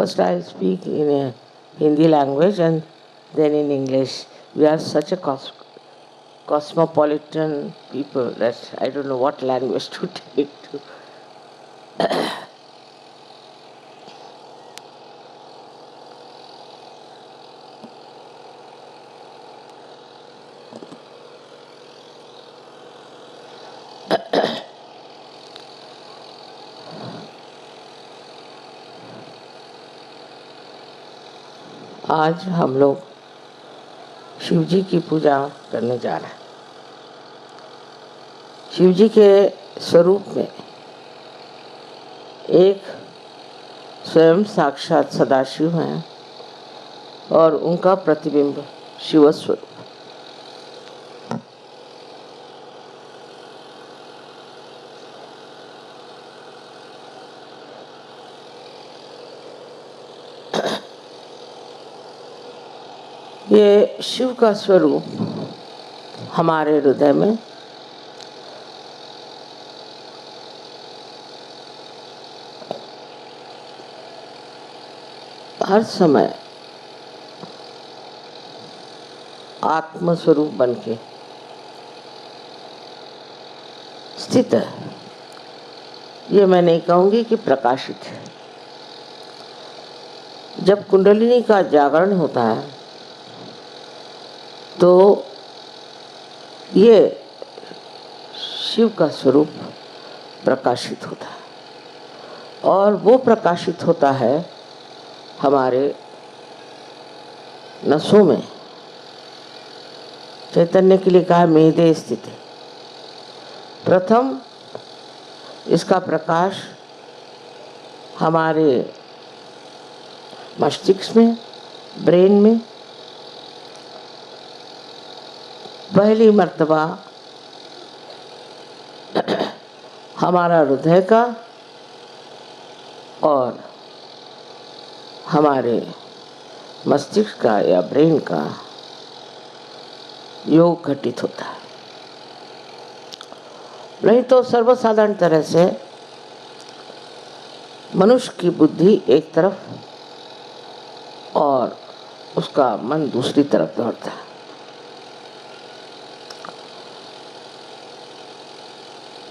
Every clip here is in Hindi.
First I'll speak in a Hindi language and then in English. We are such a cosmopolitan people that I don't know what language to take to. आज हम लोग शिव जी की पूजा करने जा रहे हैं। शिव जी के स्वरूप में एक स्वयं साक्षात सदाशिव हैं और उनका प्रतिबिंब शिव स्वरूप। ये शिव का स्वरूप हमारे हृदय में हर समय आत्म स्वरूप बन के स्थित है। ये मैं नहीं कहूँगी कि प्रकाशित है। जब कुंडलिनी का जागरण होता है तो ये शिव का स्वरूप प्रकाशित होता है और वो प्रकाशित होता है हमारे नसों में। चैतन्य के लिए कहा मेदे स्थिति। प्रथम इसका प्रकाश हमारे मस्तिष्क में, ब्रेन में पहली मर्तबा हमारा हृदय का और हमारे मस्तिष्क का या ब्रेन का योग घटित होता है। नहीं तो सर्वसाधारण तरह से मनुष्य की बुद्धि एक तरफ और उसका मन दूसरी तरफ दौड़ता है।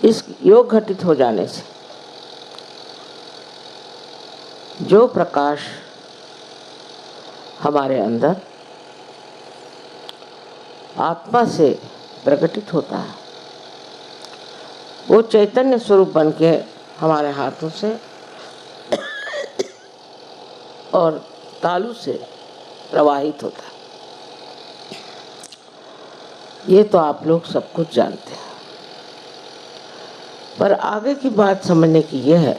इस योग घटित हो जाने से जो प्रकाश हमारे अंदर आत्मा से प्रकटित होता है वो चैतन्य स्वरूप बन के हमारे हाथों से और तालू से प्रवाहित होता है। ये तो आप लोग सब कुछ जानते हैं, पर आगे की बात समझने की यह है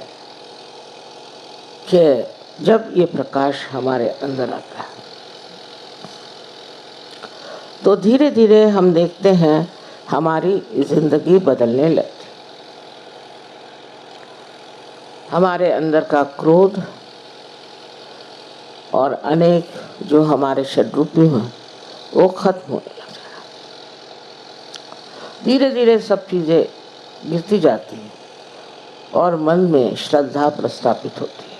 कि जब ये प्रकाश हमारे अंदर आता है तो धीरे धीरे हम देखते हैं हमारी जिंदगी बदलने लगती। हमारे अंदर का क्रोध और अनेक जो हमारे षड्रूपी हैं वो खत्म होने लग जाएगा। धीरे धीरे सब चीज़ें गिरती जाती है और मन में श्रद्धा प्रस्थापित होती है।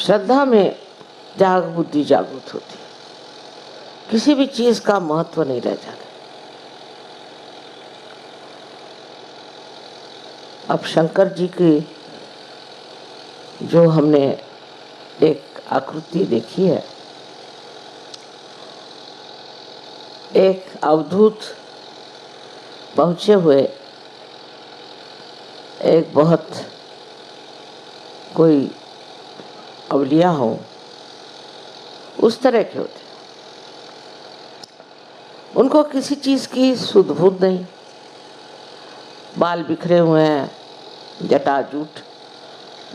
श्रद्धा में त्याग बुद्धि जागृत होती है। किसी भी चीज का महत्व नहीं रह जाता। अब शंकर जी की जो हमने एक आकृति देखी है, एक अवधूत पहुंचे हुए एक बहुत कोई अवलिया हो उस तरह के होते। उनको किसी चीज की सुध बुध नहीं, बाल बिखरे हुए हैं, जटाजूट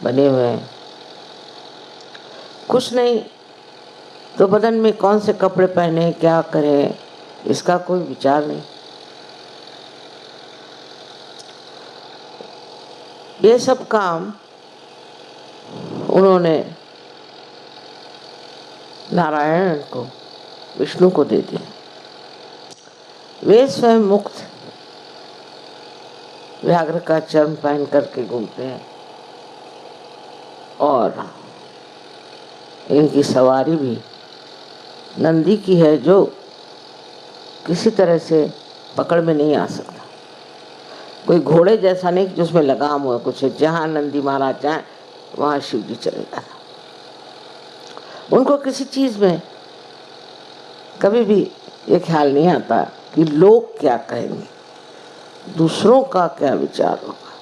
बने हुए हैं, कुछ नहीं तो बदन में कौन से कपड़े पहने, क्या करें, इसका कोई विचार नहीं। ये सब काम उन्होंने नारायण को, विष्णु को दे दिया। वे स्वयं मुक्त व्याघ्र का चर्म पहन करके घूमते हैं और इनकी सवारी भी नंदी की है, जो किसी तरह से पकड़ में नहीं आ सकता। कोई घोड़े जैसा नहीं कि जिसमें लगाम हुआ कुछ है। जहाँ नंदी महाराज जाए वहाँ शिव जी चले जाए। उनको किसी चीज में कभी भी ये ख्याल नहीं आता कि लोग क्या कहेंगे, दूसरों का क्या विचार होगा।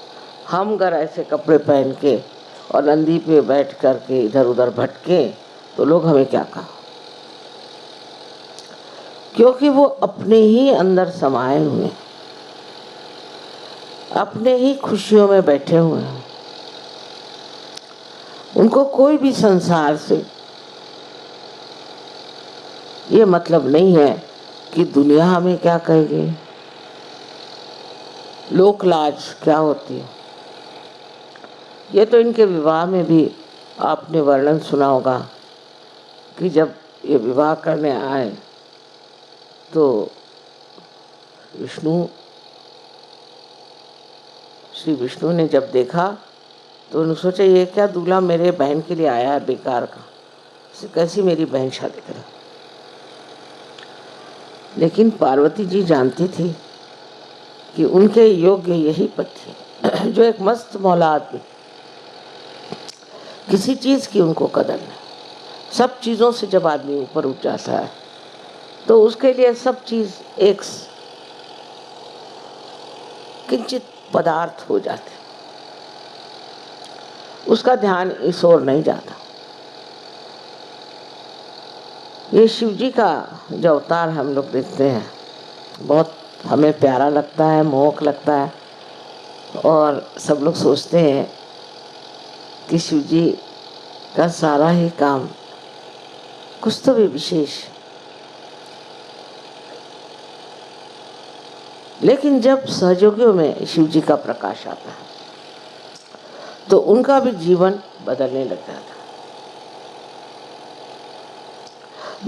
हम अगर ऐसे कपड़े पहन के और नंदी पे बैठ कर के इधर उधर भटके तो लोग हमें क्या कहा, क्योंकि वो अपने ही अंदर समाये हुए हैं, अपने ही खुशियों में बैठे हुए हैं। उनको कोई भी संसार से ये मतलब नहीं है कि दुनिया हमें क्या कहेगी, लोक लाज क्या होती है। ये तो इनके विवाह में भी आपने वर्णन सुना होगा कि जब ये विवाह करने आए तो श्री विष्णु ने जब देखा तो उन्होंने सोचा ये क्या दूल्हा मेरे बहन के लिए आया है बेकार का, कैसी मेरी बहन शादी करे। लेकिन पार्वती जी जानती थी कि उनके योग्य यही पति जो एक मस्त मौला आदमी, किसी चीज की उनको कदर नहीं। सब चीजों से जब आदमी ऊपर उठ जाता है तो उसके लिए सब चीज एक किंचित पदार्थ हो जाते, उसका ध्यान इस ओर नहीं जाता। ये शिव जी का जो अवतार हम लोग देखते हैं बहुत हमें प्यारा लगता है, मोहक लगता है, और सब लोग सोचते हैं कि शिव जी का सारा ही काम कुछ तो भी विशेष। लेकिन जब सहयोगियों में शिव जी का प्रकाश आता है तो उनका भी जीवन बदलने लग जाता है।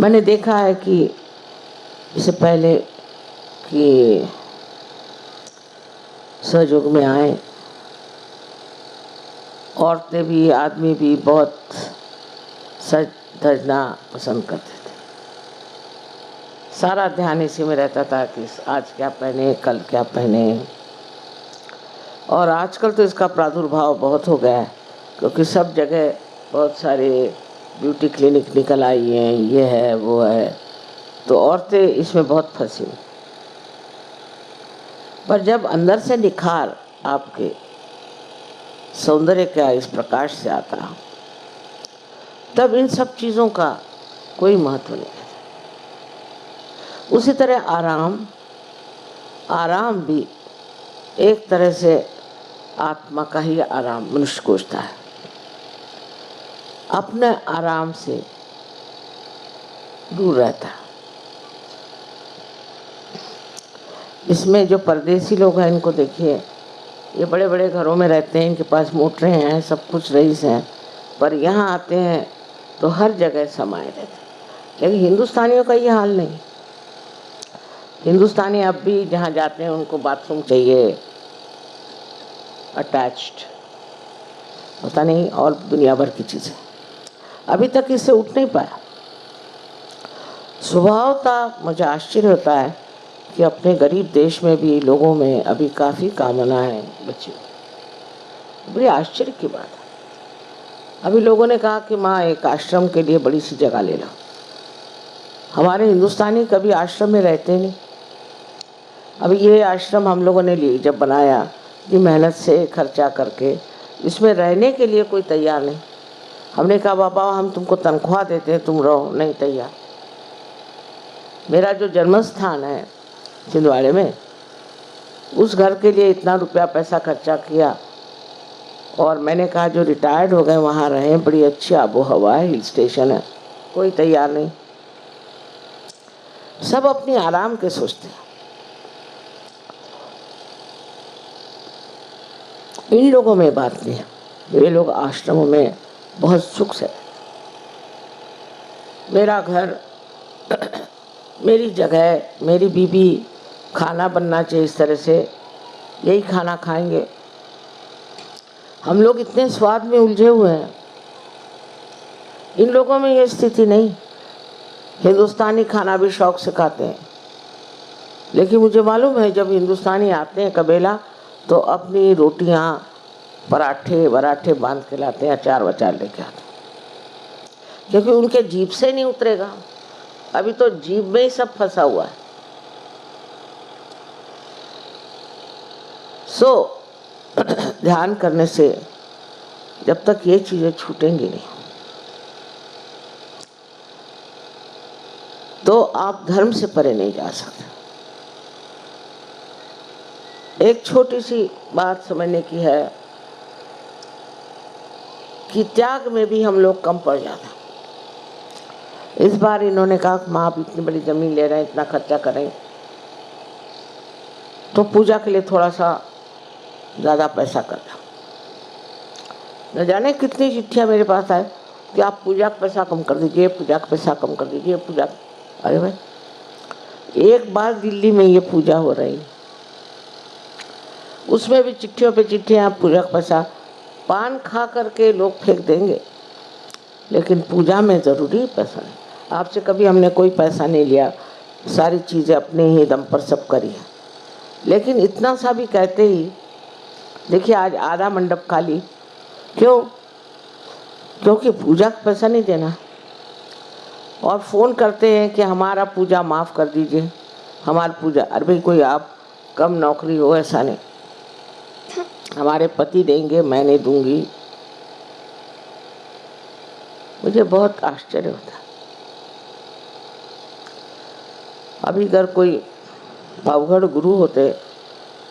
मैंने देखा है कि इससे पहले कि सहयोग में आए, औरतें भी आदमी भी बहुत सज धजना पसंद करते थे। सारा ध्यान इसी में रहता था कि आज क्या पहने, कल क्या पहने। और आजकल तो इसका प्रादुर्भाव बहुत हो गया है, क्योंकि सब जगह बहुत सारे ब्यूटी क्लिनिक निकल आई हैं, ये है वो है, तो औरतें इसमें बहुत फंसी। पर जब अंदर से निखार आपके सौंदर्य का इस प्रकाश से आता तब इन सब चीज़ों का कोई महत्व नहीं है। उसी तरह आराम भी एक तरह से आत्मा का ही आराम मनुष्य खोजता है। अपने आराम से दूर रहता है। इसमें जो परदेसी लोग हैं इनको देखिए, ये बड़े बड़े घरों में रहते हैं, इनके पास मोटरें हैं, सब कुछ रईस हैं, पर यहाँ आते हैं तो हर जगह समाये रहते हैं। लेकिन हिंदुस्तानियों का ये हाल नहीं। हिंदुस्तानी अब भी जहाँ जाते हैं उनको बाथरूम चाहिए अटैच्ड, पता नहीं और दुनिया भर की चीज़ें। अभी तक इससे उठ नहीं पाया। स्वभावतः मुझे आश्चर्य होता है कि अपने गरीब देश में भी लोगों में अभी काफ़ी कामना है बच्चे। बड़ी आश्चर्य की बात है। अभी लोगों ने कहा कि माँ एक आश्रम के लिए बड़ी सी जगह ले लो। हमारे हिंदुस्तानी कभी आश्रम में रहते नहीं। अभी ये आश्रम हम लोगों ने लिए जब बनाया, कि मेहनत से खर्चा करके, इसमें रहने के लिए कोई तैयार नहीं। हमने कहा बाबा हम तुमको तनख्वाह देते हैं, तुम रहो, नहीं तैयार। मेरा जो जन्म स्थान है छिंदवाड़े में, उस घर के लिए इतना रुपया पैसा खर्चा किया, और मैंने कहा जो रिटायर्ड हो गए वहाँ रहें, बड़ी अच्छी आबो हवा है, हिल स्टेशन है, कोई तैयार नहीं। सब अपनी आराम के सोचते हैं। इन लोगों में बात नहीं है। ये लोग आश्रमों में बहुत सुख से, मेरा घर मेरी जगह, मेरी बीबी, खाना बनना चाहिए इस तरह से, यही खाना खाएंगे। हम लोग इतने स्वाद में उलझे हुए हैं इन लोगों में ये स्थिति नहीं। हिंदुस्तानी खाना भी शौक से खाते हैं, लेकिन मुझे मालूम है जब हिंदुस्तानी आते हैं कबेला तो अपनी रोटियां पराठे वराठे बांध के लाते हैं, अचार वचार लेके आते हैं, क्योंकि उनके जीभ से नहीं उतरेगा। अभी तो जीभ में ही सब फंसा हुआ है। सो ध्यान करने से जब तक ये चीजें छूटेंगी नहीं तो आप धर्म से परे नहीं जा सकते। एक छोटी सी बात समझने की है कि त्याग में भी हम लोग कम पड़ जाते हैं। इस बार इन्होंने कहा माँ आप इतनी बड़ी जमीन ले रहे हैं, इतना खर्चा करें तो पूजा के लिए थोड़ा सा ज़्यादा पैसा कर दो। न जाने कितनी चिट्ठियाँ मेरे पास आए कि आप पूजा का पैसा कम कर दीजिए, पूजा का पैसा कम कर दीजिए, पूजा। अरे भाई, एक बार दिल्ली में ये पूजा हो रही, उसमें भी चिट्ठियों पे चिट्ठियाँ, पूजा का पैसा। पान खा करके लोग फेंक देंगे, लेकिन पूजा में ज़रूरी पैसा नहीं। आपसे कभी हमने कोई पैसा नहीं लिया, सारी चीज़ें अपने ही दम पर सब करी है। लेकिन इतना सा भी कहते ही, देखिए आज आधा मंडप खाली, क्यों? क्योंकि पूजा का पैसा नहीं देना। और फ़ोन करते हैं कि हमारा पूजा माफ़ कर दीजिए, हमारी पूजा। अरे भाई, कोई आप कम नौकरी हो ऐसा नहीं, हमारे पति देंगे, मैं नहीं दूंगी। मुझे बहुत आश्चर्य होता है। अभी अगर कोई अवघड़ गुरु होते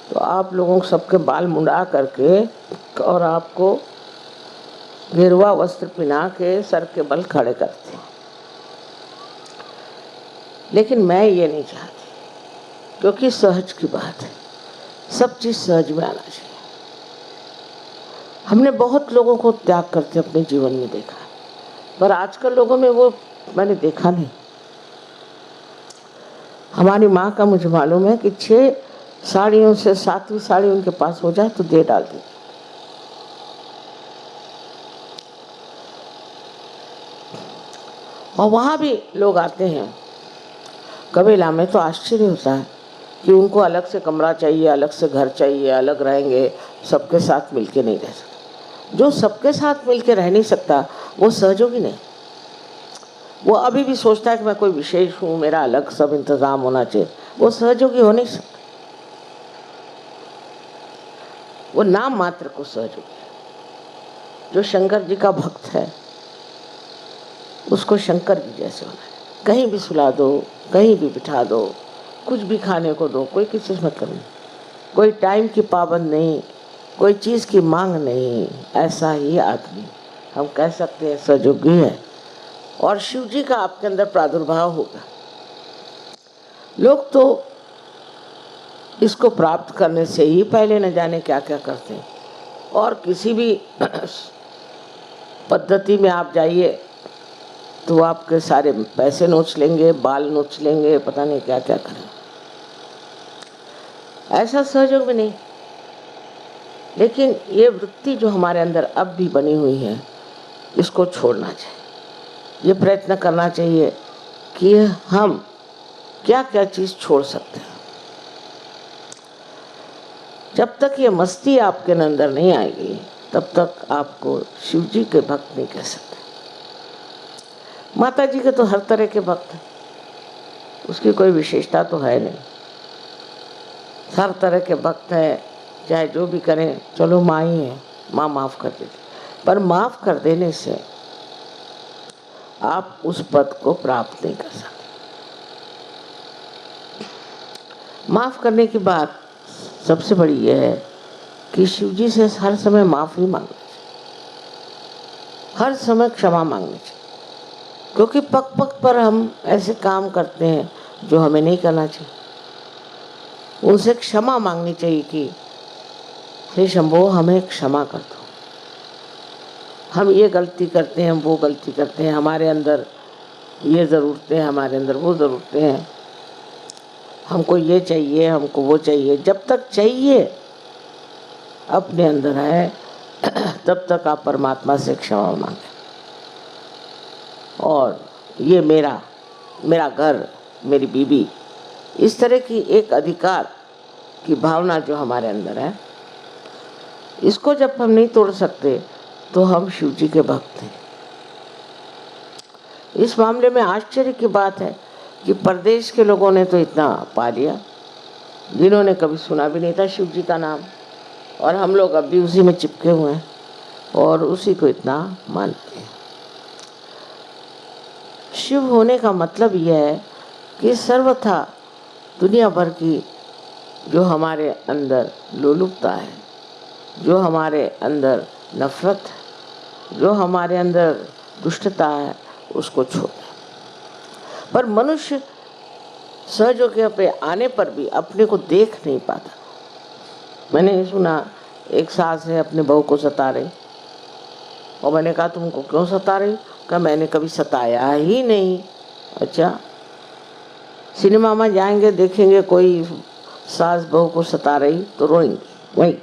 तो आप लोगों को सबके बाल मुंडा करके और आपको गेरुआ वस्त्र पहना के सर के बल खड़े करते। लेकिन मैं ये नहीं चाहती, क्योंकि सहज की बात है, सब चीज़ सहज में आना चाहिए। हमने बहुत लोगों को त्याग करते अपने जीवन में देखा, पर आजकल लोगों में वो मैंने देखा नहीं। हमारी माँ का मुझे मालूम है कि 6 साड़ियों से 7वीं साड़ी उनके पास हो जाए तो दे डालती। और वहाँ भी लोग आते हैं कबीला में, तो आश्चर्य होता है कि उनको अलग से कमरा चाहिए, अलग से घर चाहिए, अलग रहेंगे, सबके साथ मिलके नहीं रह सकते। जो सबके साथ मिलके रह नहीं सकता वो सहयोगी नहीं। वो अभी भी सोचता है कि मैं कोई विशेष हूँ, मेरा अलग सब इंतजाम होना चाहिए। वो सहयोगी हो नहीं सकता, वो नाम मात्र को सहयोगी है। जो शंकर जी का भक्त है उसको शंकर जी जैसे होना है। कहीं भी सुला दो, कहीं भी बिठा दो, कुछ भी खाने को दो, कोई किसी से मतलब नहीं, कोई टाइम की पाबंद नहीं, कोई चीज़ की मांग नहीं। ऐसा ही आदमी हम कह सकते हैं सहयोगी है। और शिव जी का आपके अंदर प्रादुर्भाव होगा। लोग तो इसको प्राप्त करने से ही पहले न जाने क्या क्या करते हैं। और किसी भी पद्धति में आप जाइए तो आपके सारे पैसे नोच लेंगे, बाल नोच लेंगे, पता नहीं क्या क्या करें। ऐसा सहयोग भी नहीं। लेकिन ये वृत्ति जो हमारे अंदर अब भी बनी हुई है, इसको छोड़ना चाहिए। ये प्रयत्न करना चाहिए कि हम क्या क्या चीज़ छोड़ सकते हैं। जब तक ये मस्ती आपके अंदर नहीं आएगी तब तक आपको शिव जी के भक्त नहीं कह सकते। माता जी के तो हर तरह के भक्त हैं, उसकी कोई विशेषता तो है नहीं। हर तरह के भक्त हैं, चाहे जो भी करें, चलो माँ ही है, माँ माफ़ कर देती। पर माफ़ कर देने से आप उस पद को प्राप्त नहीं कर सकते। माफ़ करने की बात सबसे बड़ी यह है कि शिव जी से हर समय माफ़ी मांगनी चाहिए, हर समय क्षमा मांगनी चाहिए। क्योंकि पग पग पर हम ऐसे काम करते हैं जो हमें नहीं करना चाहिए। उनसे क्षमा मांगनी चाहिए कि हे शंभो, हमें क्षमा कर दो, हम ये गलती करते हैं, हम वो गलती करते हैं, हमारे अंदर ये ज़रूरतें हैं, हमारे अंदर वो ज़रूरतें हैं, हमको ये चाहिए, हमको वो चाहिए। जब तक चाहिए अपने अंदर है तब तक आप परमात्मा से क्षमा मांगें। और ये मेरा मेरा घर, मेरी बीबी, इस तरह की एक अधिकार की भावना जो हमारे अंदर है, इसको जब हम नहीं तोड़ सकते तो हम शिव जी के भक्त हैं। इस मामले में आश्चर्य की बात है कि प्रदेश के लोगों ने तो इतना पा लिया, जिन्होंने कभी सुना भी नहीं था शिव जी का नाम, और हम लोग अब भी उसी में चिपके हुए हैं और उसी को इतना मानते हैं। शिव होने का मतलब यह है कि सर्वथा दुनिया भर की जो हमारे अंदर लोलुपता है, जो हमारे अंदर नफरत है, जो हमारे अंदर दुष्टता है, उसको छोड़ दें। पर मनुष्य सहजोग्य पे आने पर भी अपने को देख नहीं पाता। मैंने सुना एक सास है अपने बहू को सता रही, और मैंने कहा तुमको क्यों सता रही? कहा मैंने कभी सताया ही नहीं। अच्छा, सिनेमा में जाएंगे, देखेंगे कोई सास बहू को सता रही तो रोएंगे वही,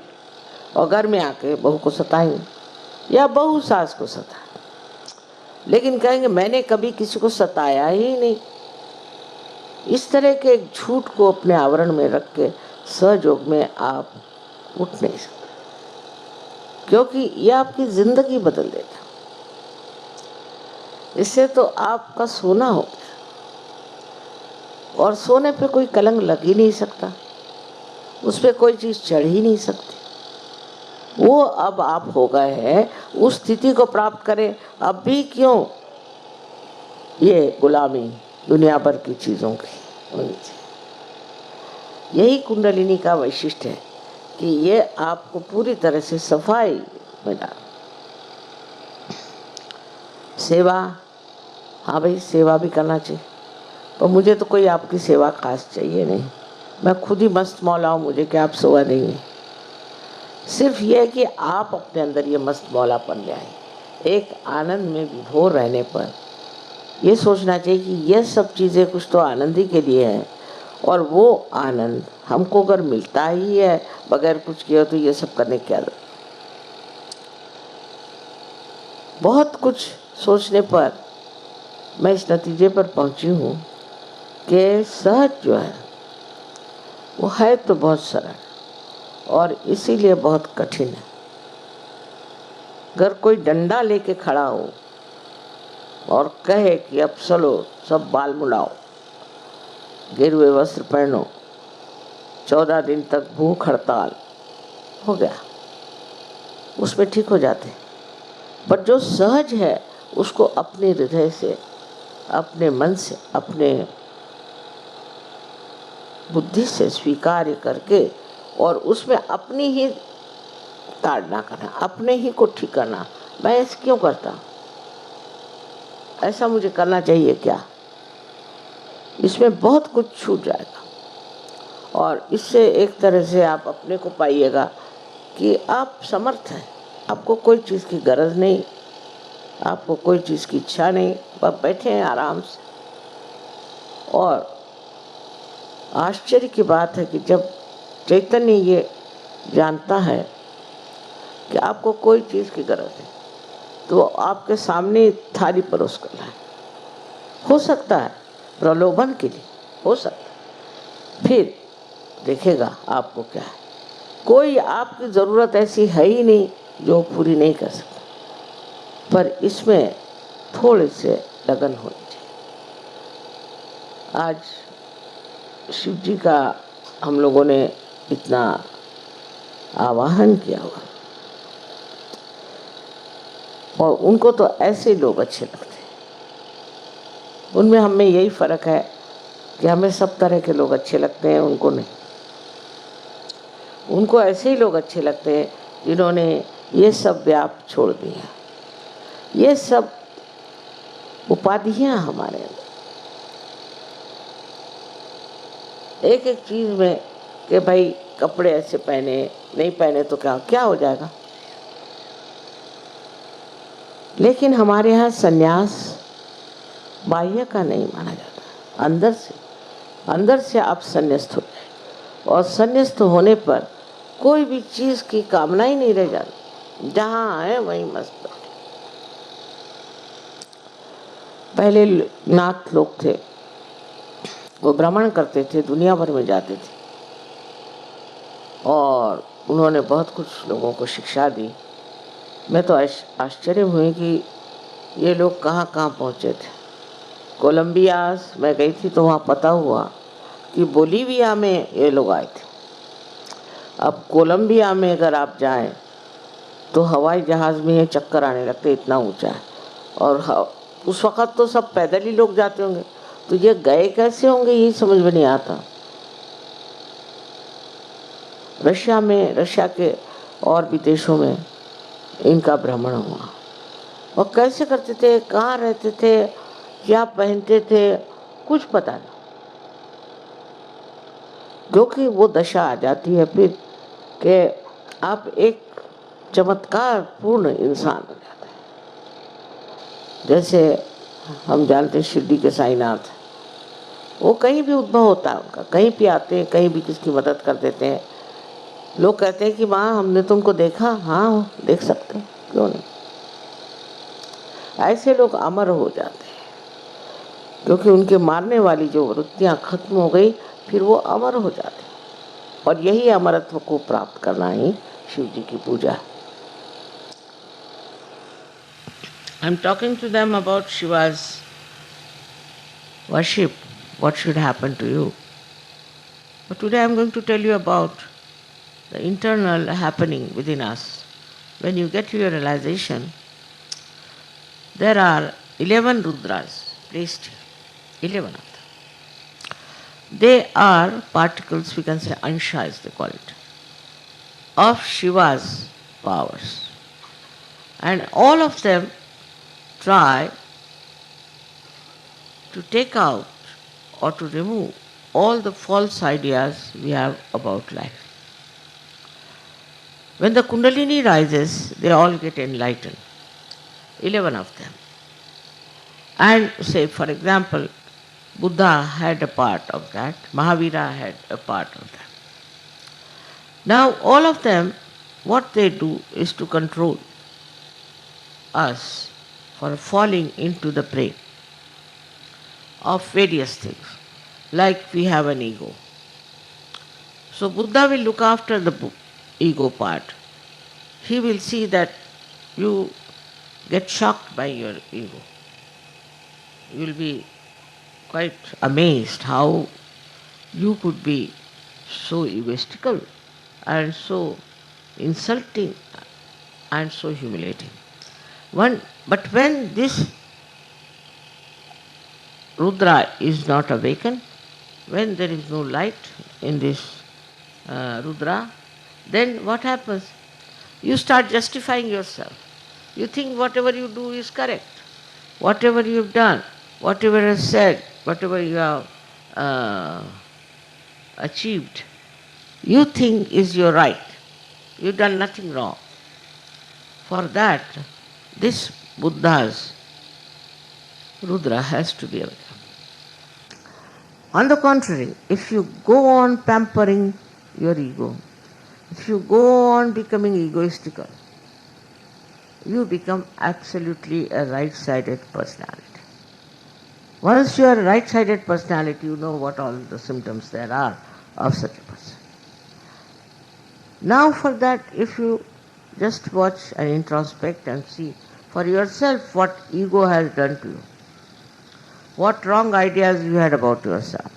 और घर में आके बहू को सताएंगे या बहू सास को सताए, लेकिन कहेंगे मैंने कभी किसी को सताया ही नहीं। इस तरह के एक झूठ को अपने आवरण में रख के सहयोग में आप उठ नहीं सकते, क्योंकि यह आपकी जिंदगी बदल देता। इससे तो आपका सोना हो गया, और सोने पे कोई कलंक लग ही नहीं सकता, उस पर कोई चीज़ चढ़ ही नहीं सकती। वो अब आप हो गए हैं, उस स्थिति को प्राप्त करें। अब भी क्यों ये गुलामी दुनिया भर की चीज़ों की होनी चाहिए। यही कुंडलिनी का वैशिष्ट्य है कि ये आपको पूरी तरह से सफाई में डाल। सेवा, हाँ भाई सेवा भी करना चाहिए, पर मुझे तो कोई आपकी सेवा खास चाहिए नहीं, मैं खुद ही मस्त मौला हूँ, मुझे क्या आप सेवा देंगे। सिर्फ ये है कि आप अपने अंदर ये मस्त मौलापन ले आए। एक आनंद में विभोर रहने पर ये सोचना चाहिए कि ये सब चीज़ें कुछ तो आनंद ही के लिए है, और वो आनंद हमको अगर मिलता ही है बगैर कुछ किए तो ये सब करने क्या। बहुत कुछ सोचने पर मैं इस नतीजे पर पहुंची हूँ कि सहज जो है वो है तो बहुत सरल और इसीलिए बहुत कठिन है। अगर कोई डंडा लेके खड़ा हो और कहे कि अब चलो सब बाल मुड़ाओ, गेरुए वस्त्र पहनो, 14 दिन तक भूख हड़ताल, हो गया, उसमें ठीक हो जाते। पर जो सहज है उसको अपने हृदय से, अपने मन से, अपने बुद्धि से स्वीकार करके और उसमें अपनी ही ताड़ना करना, अपने ही को ठीक करना। मैं ऐसे क्यों करता, ऐसा मुझे करना चाहिए क्या, इसमें बहुत कुछ छूट जाएगा। और इससे एक तरह से आप अपने को पाइएगा कि आप समर्थ हैं, आपको कोई चीज़ की गरज नहीं, आपको कोई चीज़ की इच्छा नहीं, आप बैठे हैं आराम से। और आश्चर्य की बात है कि जब चैतन्य ये जानता है कि आपको कोई चीज़ की गरज है तो आपके सामने थाली परोस कर लाए। हो सकता है प्रलोभन के लिए, हो सकता है, फिर देखेगा आपको क्या है। कोई आपकी ज़रूरत ऐसी है ही नहीं जो पूरी नहीं कर सकता, पर इसमें थोड़े से लगन होनी चाहिए। आज शिव जी का हम लोगों ने इतना आवाहन किया हुआ, और उनको तो ऐसे लोग अच्छे लगते हैं। उनमें हमें यही फ़र्क है कि हमें सब तरह के लोग अच्छे लगते हैं, उनको नहीं। उनको ऐसे ही लोग अच्छे लगते हैं जिन्होंने ये सब व्याप छोड़ दिया। ये सब उपाधियाँ हमारे अंदर, एक एक चीज़ में कि भाई कपड़े ऐसे पहने, नहीं पहने तो क्या क्या हो जाएगा। लेकिन हमारे यहाँ संन्यास बाह्य का नहीं माना जाता, अंदर से आप संन्यास्त हो जाए, और संन्यास्त होने पर कोई भी चीज़ की कामना ही नहीं रह जाती, जहाँ है वहीं मस्त। पहले नाथ लोग थे, वो भ्रमण करते थे, दुनिया भर में जाते थे और उन्होंने बहुत कुछ लोगों को शिक्षा दी। मैं तो आश्चर्य हुई कि ये लोग कहाँ कहाँ पहुँचे थे। कोलंबिया मैं गई थी तो वहाँ पता हुआ कि बोलीविया में ये लोग आए थे। अब कोलंबिया में अगर आप जाएं तो हवाई जहाज़ में ये चक्कर आने लगते, इतना ऊंचा है। और उस वक़्त तो सब पैदल ही लोग जाते होंगे, तो ये गए कैसे होंगे ये समझ में नहीं आता। रशिया के और भी देशों में इनका भ्रमण हुआ। और कैसे करते थे, कहाँ रहते थे, क्या पहनते थे, कुछ पता नहीं। जो कि वो दशा आ जाती है फिर कि आप एक चमत्कार पूर्ण इंसान हो जाते हैं। जैसे हम जानते हैं शिरडी के साईनाथ, वो कहीं भी उद्भव होता है उनका, कहीं भी आते हैं, कहीं भी किसकी मदद कर देते हैं। लोग कहते हैं कि माँ हमने तुमको देखा, हाँ देख सकते हैं, क्यों नहीं। ऐसे लोग अमर हो जाते हैं क्योंकि उनके मारने वाली जो वृत्तियाँ खत्म हो गई, फिर वो अमर हो जाते हैं। और यही अमरत्व को प्राप्त करना ही शिव जी की पूजा है। I'm talking to them about Shiva's worship, what should happen to you. But today I'm going to tell you about the internal happening within us. When you get to your realization, there are 11 Rudras placed here, 11 of them. They are particles, we can say anshas they call it, of Shiva's powers. And all of them try to take out or to remove all the false ideas we have about life. When the Kundalini rises, they all get enlightened, 11 of them. And say, for example, Buddha had a part of that, Mahavira had a part of that. Now, all of them, what they do is to control us for falling into the prey of various things, like we have an ego. So Buddha will look after the ego part. He will see that you get shocked by your ego. You will be quite amazed how you could be so egoistical and so insulting and so humiliating. But when this Rudra is not awakened, when there is no light in this Rudra, then what happens? You start justifying yourself. You think whatever you do is correct. Whatever you have done, whatever is said, whatever you have achieved, you think is your right. You've done nothing wrong. For that, this Buddha's Rudra has to be awakened. On the contrary, if you go on pampering your ego, if you go on becoming egoistical, you become absolutely a right-sided personality. Once you are a right-sided personality, you know what all the symptoms there are of such a person. Now for that, if you just watch and introspect and see for yourself what ego has done to you, what wrong ideas you had about yourself.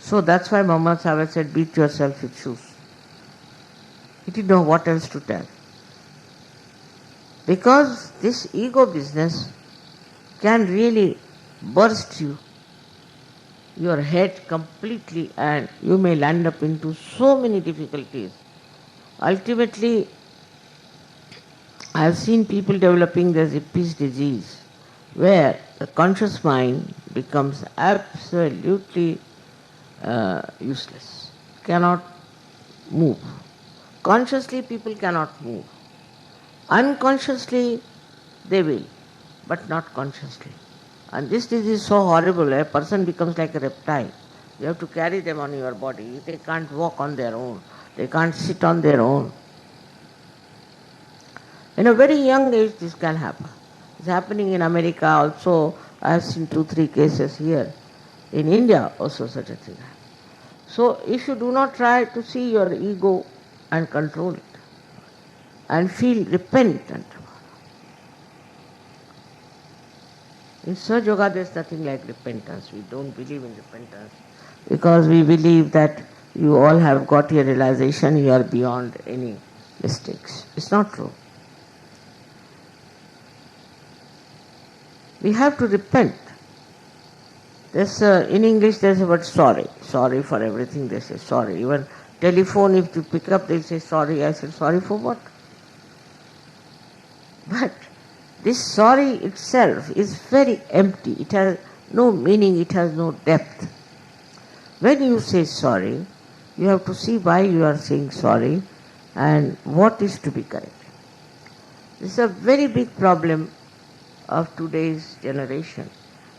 So that's why Muhammad Sahib said, beat yourself with shoes. He didn't know what else to tell. Because this ego business can really burst your head completely, and you may land up into so many difficulties. Ultimately, I have seen people developing this hippie's disease, where the conscious mind becomes absolutely useless, cannot move. Consciously people cannot move. Unconsciously they will, but not consciously. And this disease is so horrible, a person becomes like a reptile. You have to carry them on your body. They can't walk on their own. They can't sit on their own. In a very young age this can happen. It's happening in America also. I have seen 2-3 cases here. In India also such a thing. So if you do not try to see your ego and control it and feel repentant, in Sahaja Yoga there's nothing like repentance. We don't believe in repentance because we believe that you all have got your realization, you are beyond any mistakes. It's not true. We have to repent. In English there's a word sorry. Sorry for everything they say sorry. Even telephone, if you pick up, they'll say sorry. I said sorry for what? But this sorry itself is very empty. It has no meaning, it has no depth. When you say sorry, you have to see why you are saying sorry and what is to be corrected. This is a very big problem of today's generation,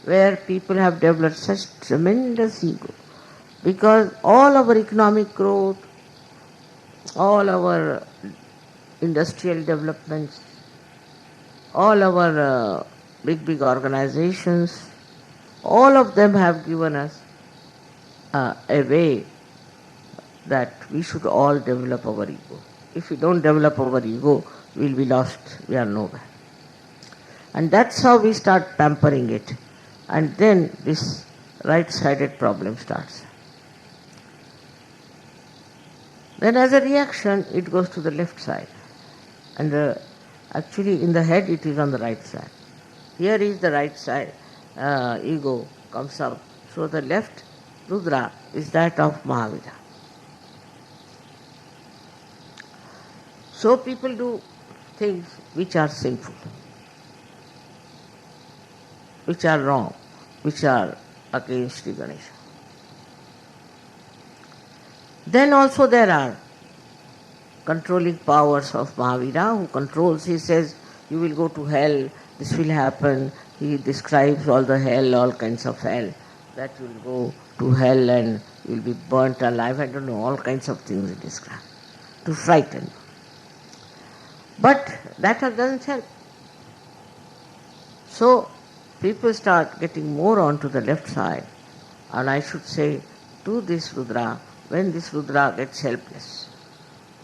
where people have developed such tremendous ego, because all our economic growth, all our industrial developments, all our big organizations, all of them have given us a way that we should all develop our ego. If we don't develop our ego, we will be lost, we are nowhere. And that's how we start pampering it. And then this right-sided problem starts. Then as a reaction, it goes to the left side. And actually in the head it is on the right side. Here is the right side, ego comes out. So the left Rudra is that of Mahavira. So people do things which are sinful, which are wrong, which are against Sri Ganesha. Then also there are controlling powers of Mahavira who controls. He says, you will go to hell, this will happen. He describes all the hell, all kinds of hell, that you will go to hell and you will be burnt alive. I don't know, all kinds of things he describes to frighten you. But that doesn't help. So people start getting more onto the left side, and I should say, to this Rudra, when this Rudra gets helpless,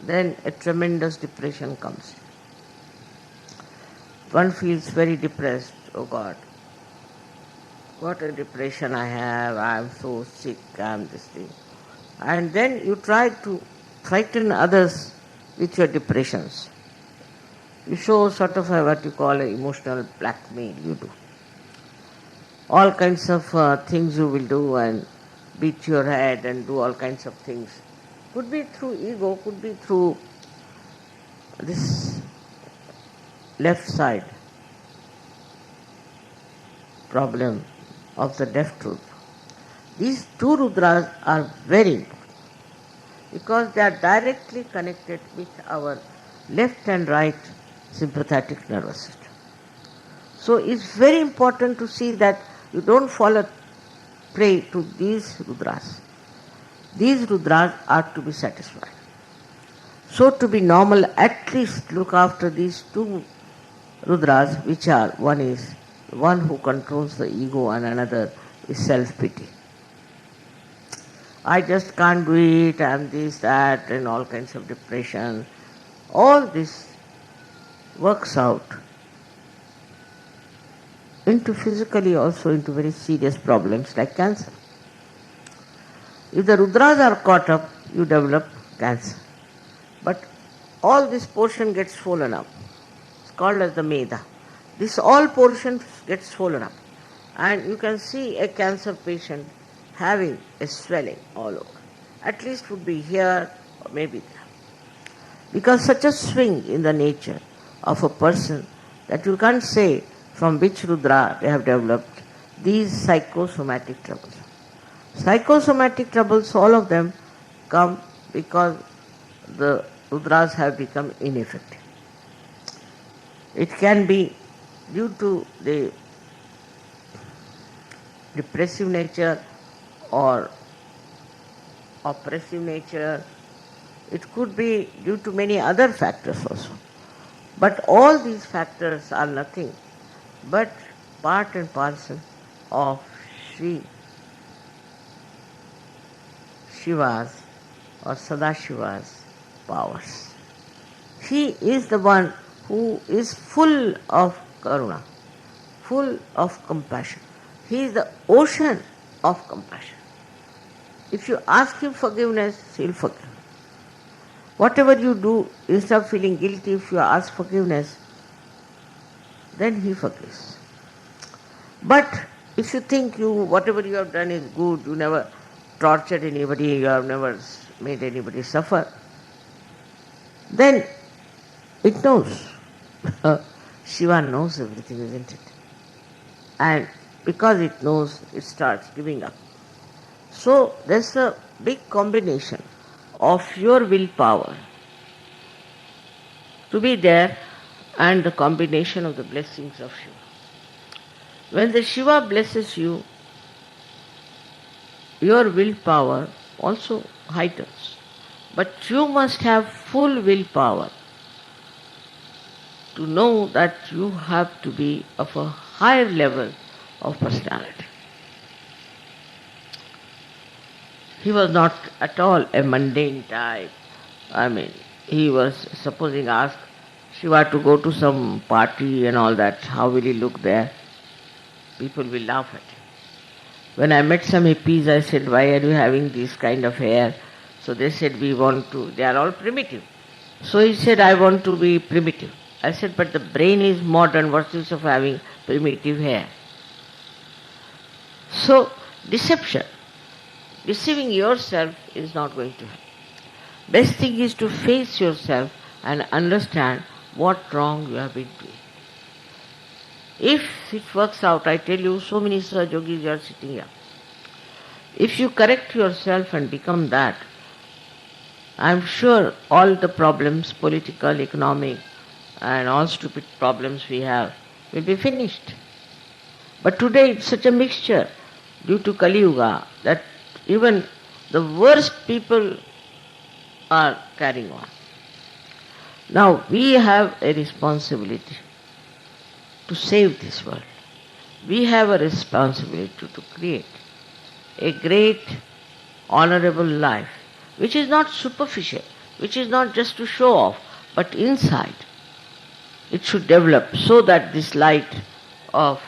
then a tremendous depression comes. One feels very depressed. Oh God, what a depression I have, I am so sick, I am this thing. And then you try to frighten others with your depressions. You show sort of what you call an emotional blackmail, you do. All kinds of things you will do and beat your head and do all kinds of things. Could be through ego, could be through this left side problem of the left Rudra. These two Rudras are very important because they are directly connected with our left and right sympathetic nervous system. So it's very important to see that you don't fall prey to these Rudras. These Rudras are to be satisfied. So to be normal, at least look after these two Rudras, which are, one is one who controls the ego and another is self-pity. I just can't do it, and this, that, and all kinds of depression. All this works out into physically also into very serious problems like cancer. If the Rudras are caught up, you develop cancer. But all this portion gets swollen up. It's called as the Meda. This all portion gets swollen up. And you can see a cancer patient having a swelling all over. At least would be here or maybe there. Because such a swing in the nature of a person that you can't say from which Rudra they have developed these psychosomatic troubles. Psychosomatic troubles, all of them come because the Rudras have become ineffective. It can be due to the depressive nature or oppressive nature. It could be due to many other factors also. But all these factors are nothing but part and parcel of Sri Shiva's or Sadashiva's powers. He is the one who is full of karuna, full of compassion. He is the ocean of compassion. If you ask him forgiveness, he'll forgive. Whatever you do, instead of feeling guilty, if you ask forgiveness, then he forgives. But if you think whatever you have done is good, you never tortured anybody, you have never made anybody suffer, then it knows. Shiva knows everything, isn't it? And because it knows, it starts giving up. So there's a big combination of your willpower to be there and the combination of the blessings of Shiva. When the Shiva blesses you, your willpower also heightens. But you must have full willpower to know that you have to be of a higher level of personality. He was not at all a mundane type. He was, supposing, asked Shiva to go to some party and all that, how will he look there? People will laugh at him. When I met some hippies, I said, why are you having this kind of hair? So they said, they are all primitive. So he said, I want to be primitive. I said, but the brain is modern, what's the use of having primitive hair? So, deception. Deceiving yourself is not going to help. Best thing is to face yourself and understand what wrong you have been doing. If it works out, I tell you, so many Sahaj Yogis are sitting here. If you correct yourself and become that, I am sure all the problems, political, economic, and all stupid problems we have will be finished. But today it's such a mixture due to Kali Yuga that even the worst people are carrying on. Now we have a responsibility to save this world. We have a responsibility to create a great, honorable life, which is not superficial, which is not just to show off, but inside. It should develop so that this light of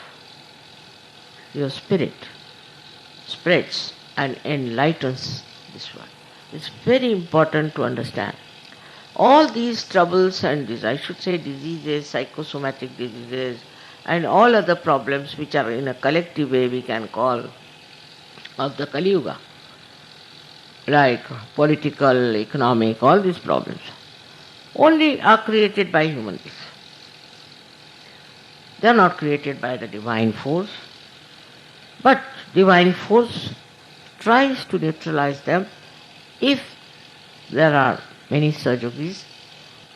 your spirit spreads and enlightens this world. It's very important to understand. All these troubles and diseases, psychosomatic diseases, and all other problems which are in a collective way we can call of the Kali Yuga, like political, economic, all these problems, only are created by human beings. They are not created by the divine force, but divine force tries to neutralize them if there are many Sahaj Yogis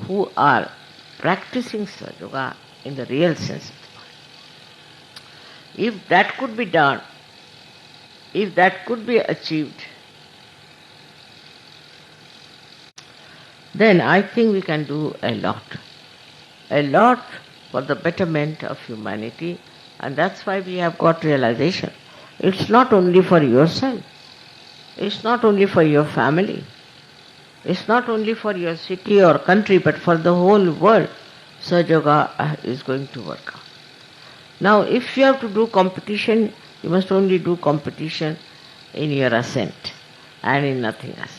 who are practicing Sahaj Yoga in the real sense of the word. If that could be done, if that could be achieved, then I think we can do a lot for the betterment of humanity, and that's why we have got realization. It's not only for yourself, it's not only for your family, it's not only for your city or country, but for the whole world. Sahaj Yoga is going to work out. Now, if you have to do competition, you must only do competition in your ascent and in nothing else.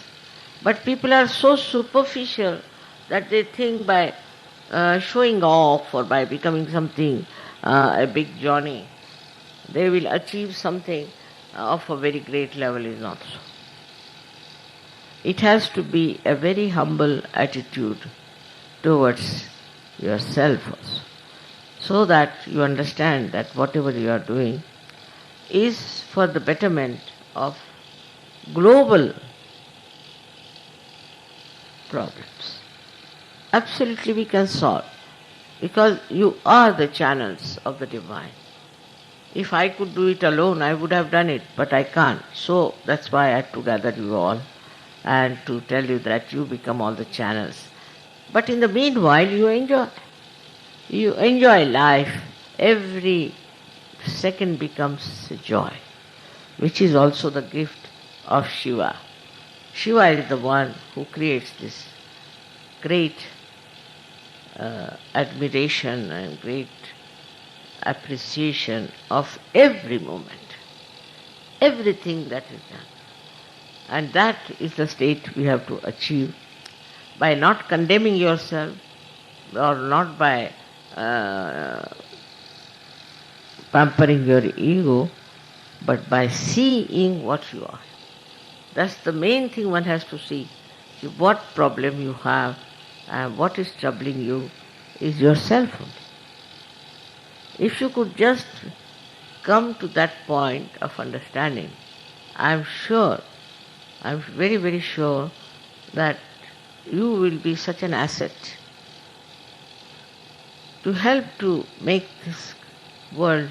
But people are so superficial that they think by showing off or by becoming something, a big Johnny, they will achieve something of a very great level. Is not so. It has to be a very humble attitude towards yourself also, so that you understand that whatever you are doing is for the betterment of global problems. Absolutely we can solve, because you are the channels of the divine. If I could do it alone, I would have done it, but I can't. So that's why I had to gather you all and to tell you that you become all the channels. But in the meanwhile, you enjoy. You enjoy life every second becomes a joy, which is also the gift of Shiva. Shiva is the one who creates this great admiration and great appreciation of every moment, everything that is done. And that is the state we have to achieve by not condemning yourself or not by pampering your ego, but by seeing what you are. That's the main thing one has to see. What problem you have and what is troubling you is yourself only. If you could just come to that point of understanding, I'm very, very sure that you will be such an asset to help to make this world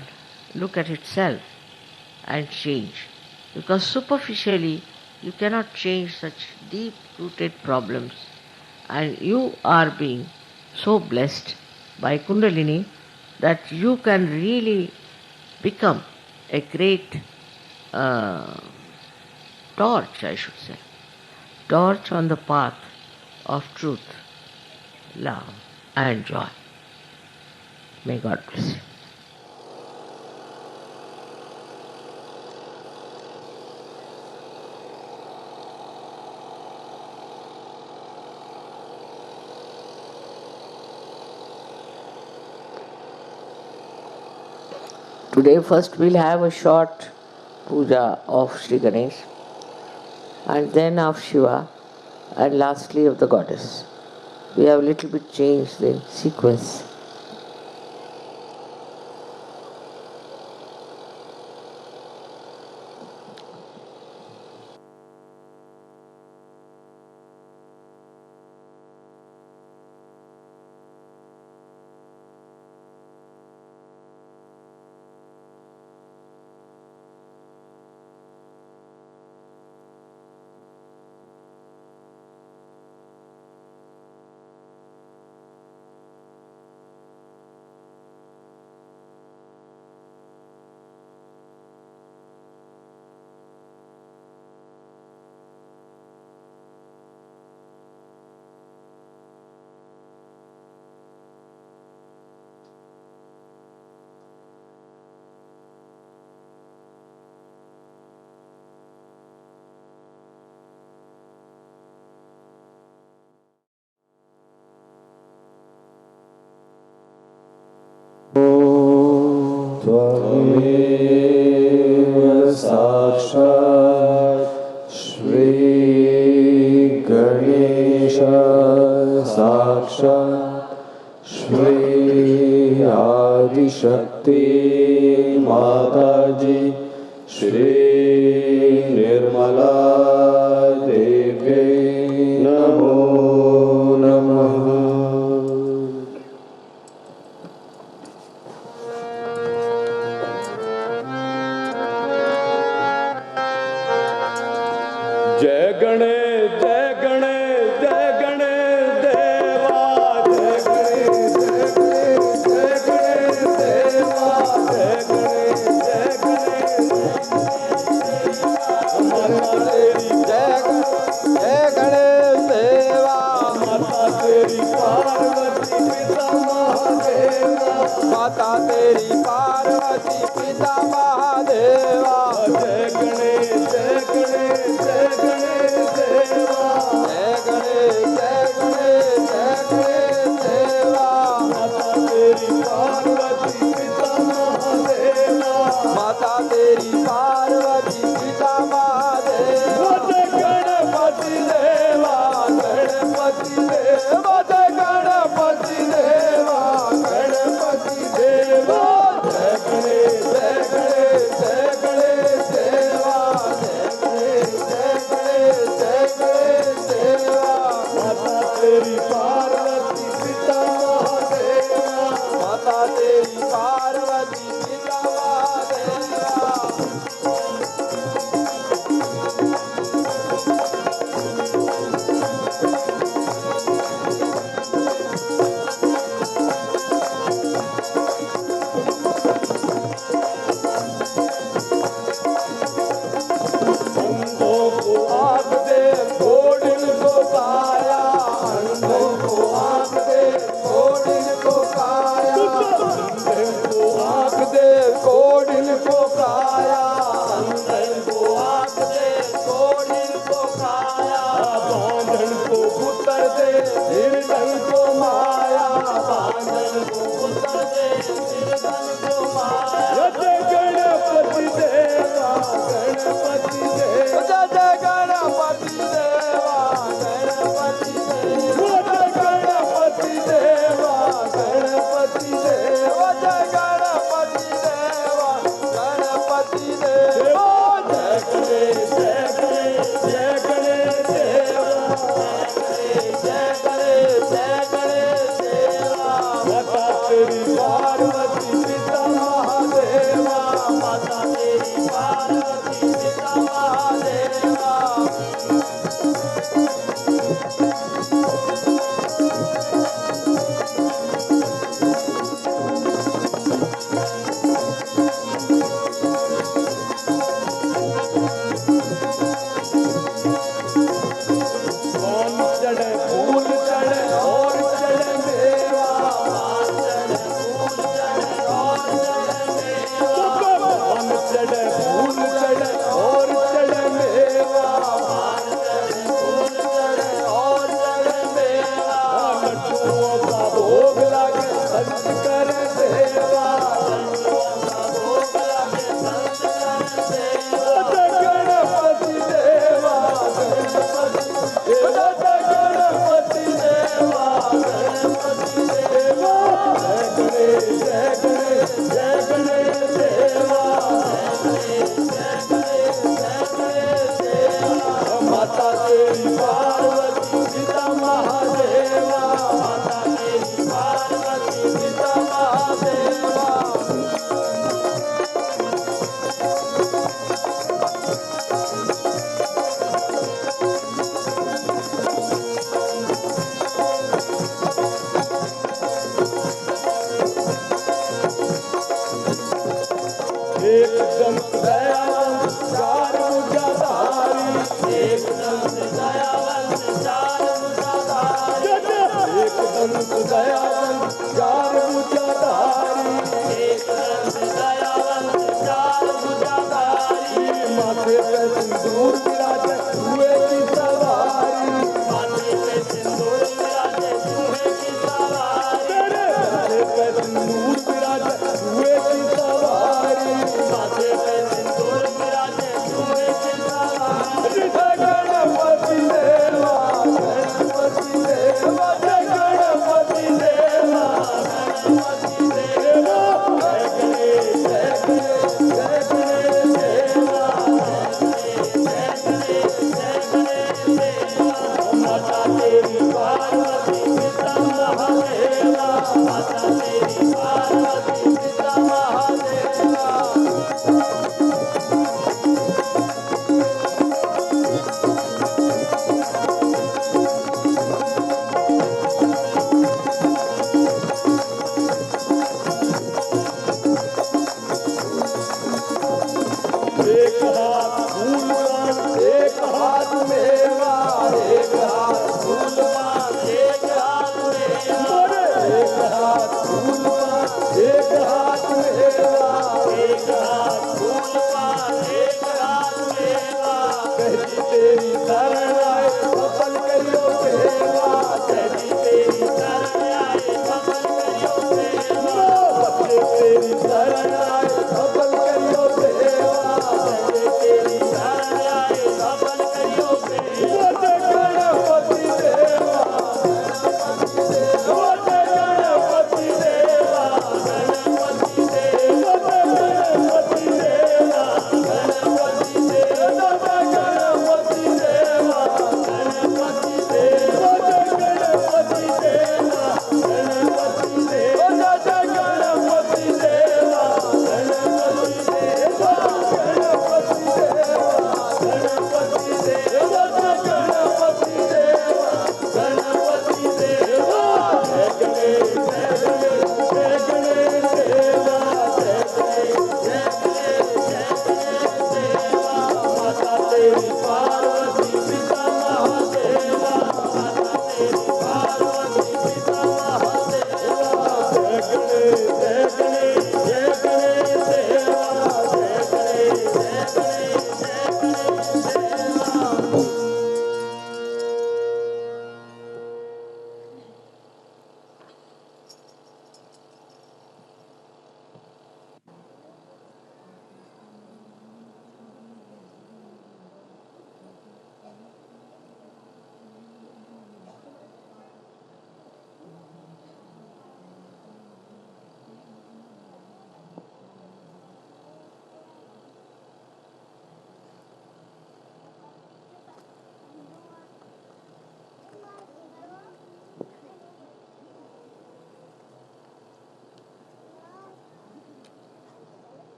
look at itself and change. Because superficially you cannot change such deep-rooted problems, and you are being so blessed by Kundalini that you can really become a great torch, I should say, torch on the path of truth, love and joy. May God bless you. Today first we'll have a short puja of Sri Ganesh, and then of Shiva, and lastly of the goddess. We have a little bit changed the sequence. त्वमेव साक्षात् श्री गणेश साक्षात् श्री आदिशक्ति माताजी श्री निर्मला देव्यै नमो नमः। जय गणेश जय गणेश जय गणेश देवा जय गणेश जय गणेश देवा जय गणेश माता तेरी जय गणेश देवा माता तेरी पार्वती पिता महादेवा माता तेरी पार्वती पिता महादेवा जय गणेश जय गणेश जय गणेश देवा जय गणेश जय गणेश जय गणेश देवा माता तेरी पार्वती पिता महादेवा माता तेरी पार्वती पिता महादेवा जय गणपति देवा गणपति देवा जय गणपति देवा गणपति देवा तेरी पार्वती पिता महादेवा, माता तेरी पार्वती पिता महादेवा। एकदम दयावान चार भुजाधारी, एकदम दयावान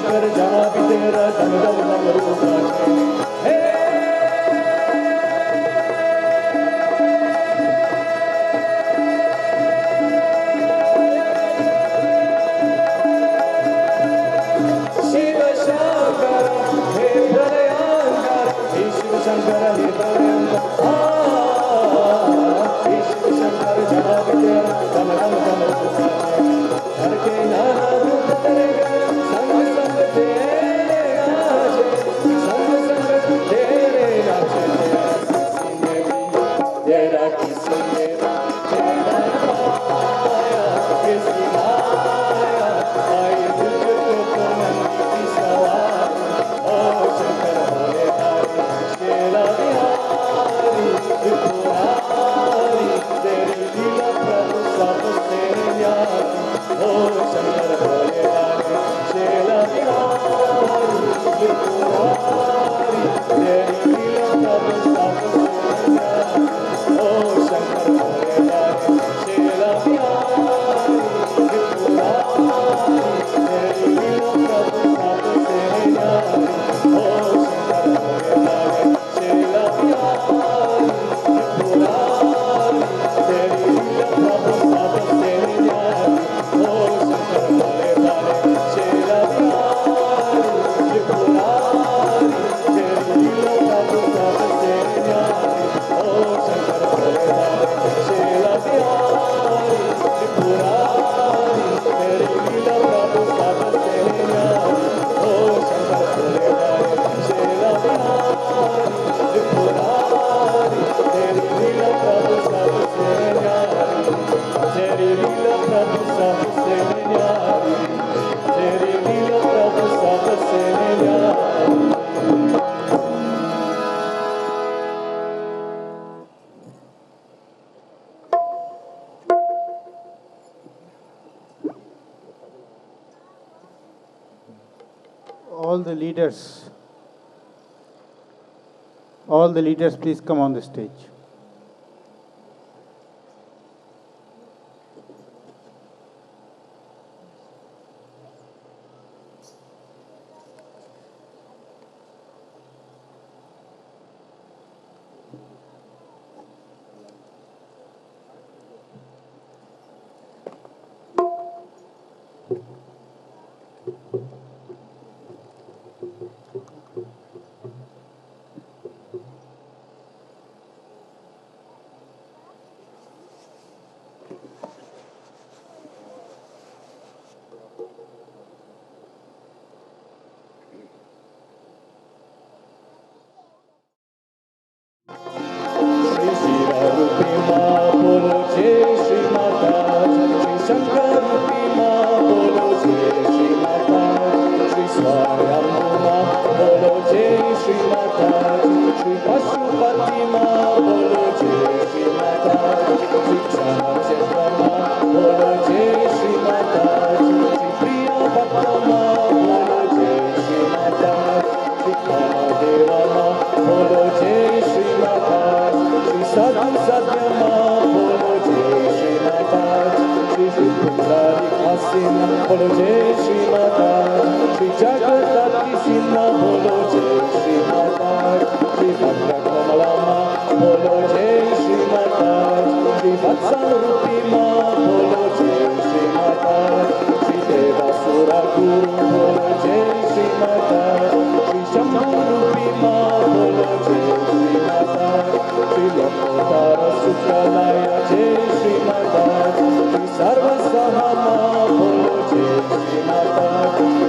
शंकर जहाँ भी तेरा दम दम दम रूप नाचे। हे शिव शंकर हे प्रलयंकर, हे शिव शंकर हे प्रलयंकर, हे शिव शंकर जहाँ भी तेरा दम दम दम रूप नाचे। हर के नाना रूप तेरे संग संग तेरे नाचे, संग संग तेरे नाचे। तेरा किसी ने तेरा माया, किसी माया आई तुझको तो नंदी की सवार। ओ शंकर भोले हरि शेरा बिहारी त्रिपुरारी, तेरी लीला प्रभु सबसे न्यारी। ओ शंकर भोले हरि शेरा बिहारी त्रिपुरारी, तेरी लीला प्रभु सबसे न्यारी। ओ शंकर भोले हरि शेरा बिहारी त्रिपुरारी, तेरी लीला प्रभु सबसे न्यारी। ओ शंकर भोले हरि शेरा बिहारी त्रिपुरारी, तेरी लीला प्रभु सबसे न्यारी। ओ शंकर भोले हरि शेरा बिहारी त्रिपुरारी, तेरी लीला प्रभु सबसे न्यारी। ओ शंकर भोले हरि शेरा बिहारी त्रिपुरारी, तेरी लीला प्रभु सबसे न्यारी। ओ शंकर भोले हरि शेरा बिहारी त्रिपुरारी, तेरी लीला प्रभु सबसे न्यारी। तेरी लीला प्रभु सबसे न्यारी, तेरी लीला प्रभु सबसे न्यारी। all the leaders please come on the stage. Shri शिवारूपी माँ बोलो जय श्री माता, श्री शंकर रूपी माँ बोलो जय श्री माता, श्री स्वयंभू माँ बोलो जय श्री माता, श्री पशुपति माँ बोलो जय श्री माता, श्री चंद्रचंद्र माँ बोलो जय श्री माता, श्री प्रिया भक्त माँ बोलो जय श्री माता, श्री कामदेव माँ बोलो जय श्री माता, श्री साधु सत्य माँ बोलो जय श्री माता, श्री पुजारी आसीन बोलो जय श्री माता, श्री जगदत्ती सिन्हा बोलो जय श्री माता, श्री भक्त कमला माँ बोलो जय श्री माता, श्री वत्सल रूपी माँ बोलो जय श्री माता, श्री देवासुर गुरु बोलो जय श्री माता, श्री शंभु रूपी माँ बोलो जय श्री माता, श्री लोकोत्तर सुखलाय जय श्री माता, श्री सर्वसहा माँ बोलो जय श्री माता,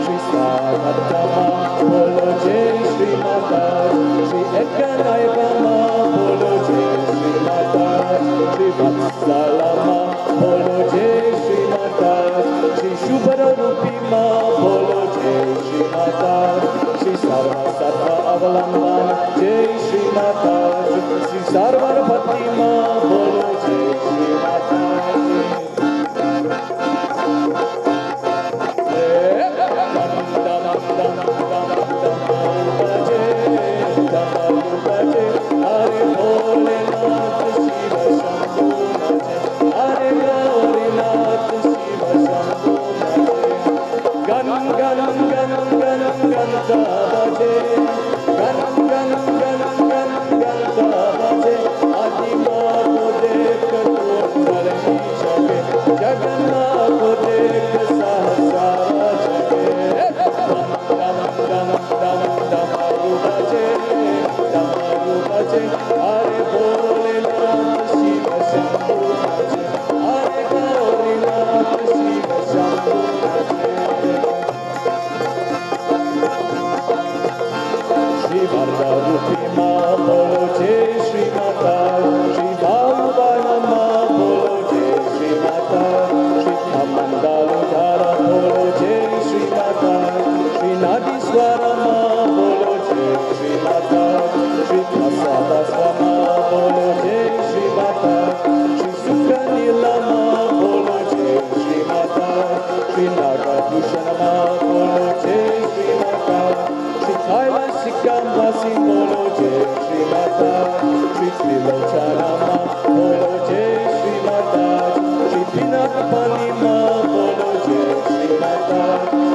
श्री स्वागत माँ बोलो जय श्री माता, श्री एकनायक माँ बोलो जय श्री माता, श्री वत्सल माँ बोलो जय श्री माता, श्री शुभ्र रूपी माँ बोलो जय श्री माता, श्री सर्वसत्ता अवलंबन जय श्री माता, श्री सर्वभक्ति माँ बोलो जय Shri Mata. bhaje, ganam ganam ganam ganam ganta bhaje, adima ko dekh kundal jage, jagannath ko dekh sahasara jage, dam dam dam damaru bhaje, Hare Bholenath Shiva Shambhu bhaje, Hare Gaurinath Shiva Shambhu bhaje. Shri Vardarupi Ma bolo Jai Shri Mata, Shri Bhavana Ma bolo Jai Shri Mata, Shri Kamandaludhara bolo Jai Shri Mata, Shri Nadiswara Ma bolo Jai Shri Mata, Shri Prasadasvama bolo Jai Shri Mata, Shri Sukhanila Ma bolo Jai Shri Mata, Shri Nagabhushana Ma bolo Jai Shri Mata, Shri Kailashikamvasi bolo Jai Shri Mata, Shri Trilochana Ma bolo Jai Shri Mata, Shri Pinakapani Ma bolo Jai Shri Mata,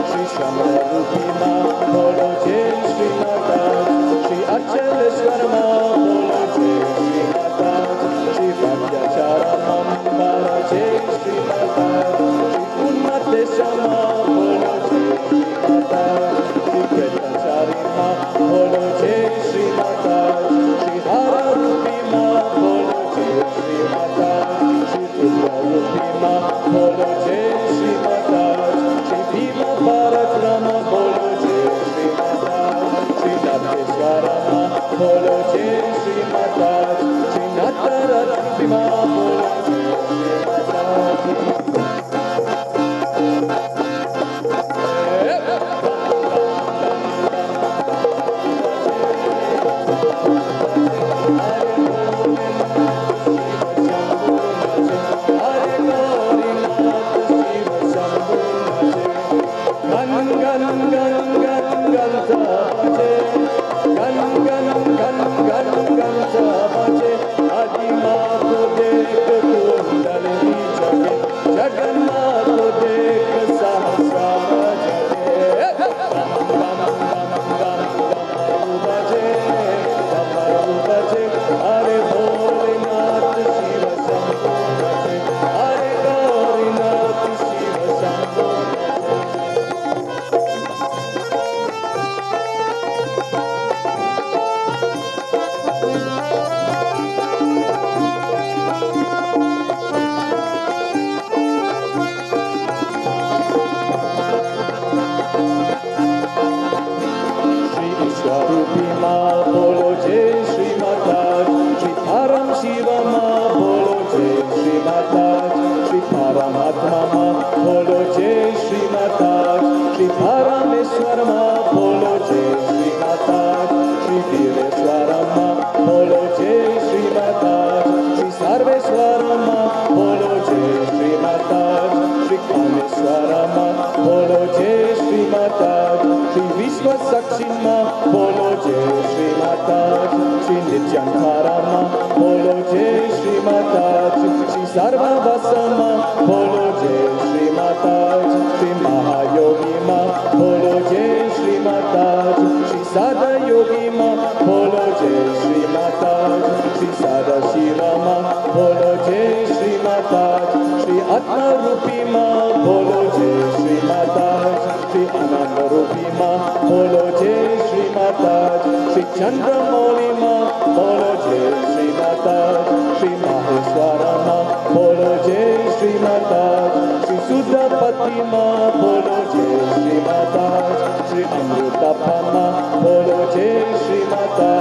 Shri Shamrarupi Ma bolo Jai Shri Mata, Shri Achaleshwara Ma bolo Jai Shri Mata, Shri Vadyachara Mambara Jai Shri Mata, Shri Unnatesha Ma bolo Jai Shri Mata, Shri Ketachari Ma bolo Jai Shri Mata, Shri Hara Rupi Ma bolo Jai Shri Mata, Shri Durga Rupi Ma bolo Jai Shri Mata, Shri Bhima Parakrama bolo Jai Shri Mata, Shri Nateshwara Ma bolo Jai Shri Mata, Shri Natarat Rupi Ma bolo Jai Shri Mata. Jagannath ko dekh sahasara jage, damaru bhaje, Hare Bholenath Shiva Shambhu bhaje, Hare Gaurinath Shiva Shambhu bhaje. Shri Vishwarupi Ma bolo Jai Shri Mata, Shri Param Shiva Ma bolo Jai Shri Mata, Shri Paramatma Ma bolo Jai Shri Mata, Shri Parameshwara Ma bolo Jai Shri Mata, Shri Vireshwara Ma bolo Jai Shri Mata, Shri Sarveshwara Ma bolo Jai Shri Mata, Shri Kameshwara Ma bolo Jai Shri Mata, Shri Vishwa Sakshi Ma bolo Jai Shri Mata, Shri Nityantara Ma bolo Jai Shri Mata, Shri Sarva Vasa Ma bolo Jai Shri Mata, Shri Mahayogi Ma bolo Jai Shri Mata, Shri Sada Yogi Ma bolo Jai Shri Mata, Shri Sada Shiva Ma bolo Jai Shri Mata, Shri Atma Rupi Ma bolo Jai Shri Mata, Shri Ananda Rupi Ma bolo Jai Shri Mata, Shri Chandra Mauli Ma bolo Jai Shri Mata, Shri Maheshwara Ma bolo Jai Shri Mata, Shri Sudapati Ma bolo Jai Shri Mata, Shri Amrutapa Ma bolo Jai Shri Mata,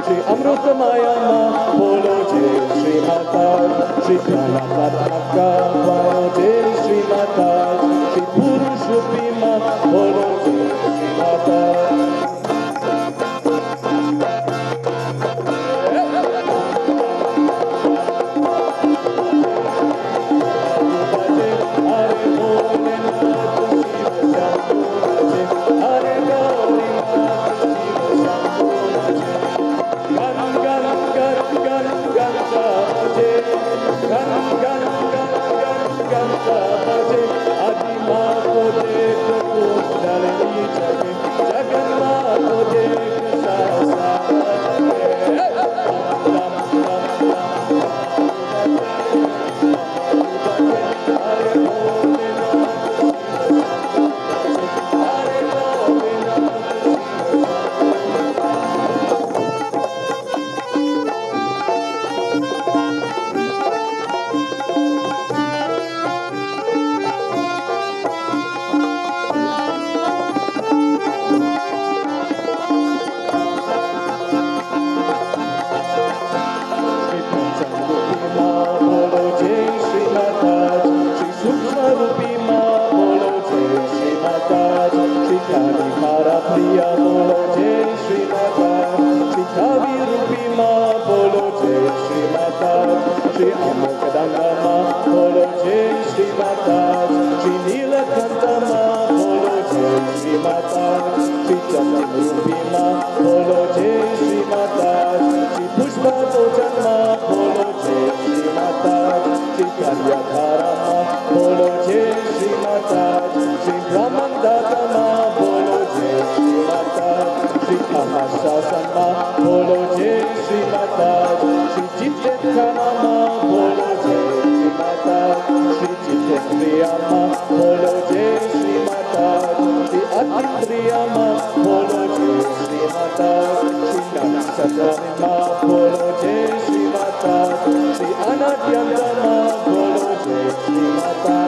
Shri Amrutamaya Ma bolo Jai Shri Mata, Shri Pranapadmaka bolo Jai Shri Mata, Shri Purushupi Ma bolo Jai Shri Mata. Hare Bholenath Shiva Shambhu bhaje, Hare Gaurinath Shiva Shambhu bhaje. Ganam ganam ganam ganam ganta bhaje, ganam ganam ganam ganam ganta bhaje. प्रिया बोलो जय श्री माता श्री कावी रूपी माँ बोलो जय श्री माता श्री अमोक गंगा माँ बोलो जय श्री माता श्री नीलकंठ माँ बोलो जय श्री माता श्री चंद्र रूपी माँ बोलो जय श्री माता श्री पुष्पा भोजन माँ बोलो जय श्री माता श्री कन्याधारा माँ बोलो जय श्री माता श्री ब्राह्मण दाता माँ बोलो जय श्री माता श्री महाशासन माँ बोलो जय श्री माता श्री जितेंद्र माँ बोलो जय श्री माता श्री जितेंद्रिया माँ बोलो जय श्री माता श्री अतिप्रिया माँ बोलो जय श्री माता श्री नक्षत्र माँ बोलो जय श्री माता श्री अनाद्यंत माँ बोलो जय श्री माता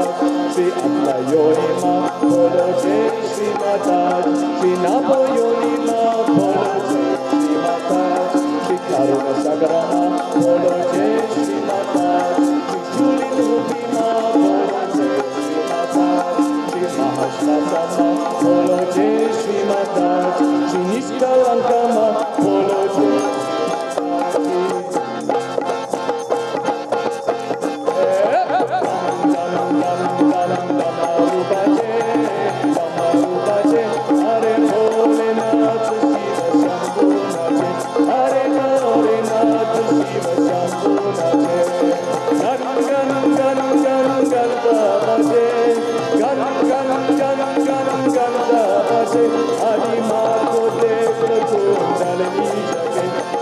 श्री अम्बयोनि माँ बोलो जय श्री माता श्री नाभयोनि माँ बोलो जय श्री माता श्री करुण सागर माँ बोलो जय श्री माता श्री शूलिनी रूपी माँ बोलो जय श्री माता श्री महाश्वासा माँ बोलो जय श्री माता श्री निष्कलंक माँ बोलो जय